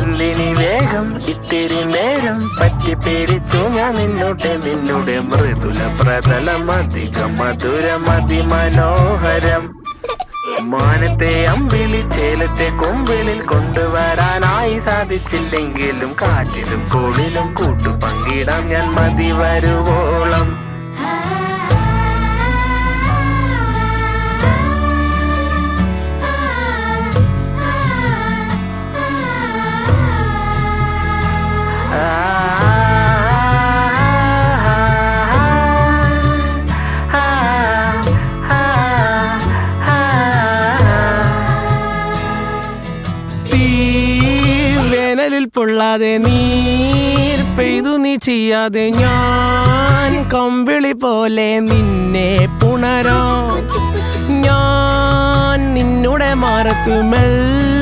ചെല്ലിനി വേഗം ഇത്തിരി നേരം പറ്റി പേടിച്ചു ഞാൻ നിന്നുടെ മൃദുല പ്രതലം അധികം മധുരം അതിമനോഹരം. മാനത്തെ അമ്പിളി ചേലത്തെ കൊമ്പിളിൽ കൊണ്ടുവരാനായി സാധിച്ചില്ലെങ്കിലും കാറ്റിലും കോളിലും കൂട്ടു പങ്കിടാം ഞാൻ മതി വരുവോളം. വേനലിൽ പൊള്ളാതെ നീർ പെയ്തു നീ ചെയ്യാതെ ഞാൻ കമ്പിളി പോലെ നിന്നെ പുണരോ. ഞാൻ നിന്നുടെ മാറത്തു മെല്ലെ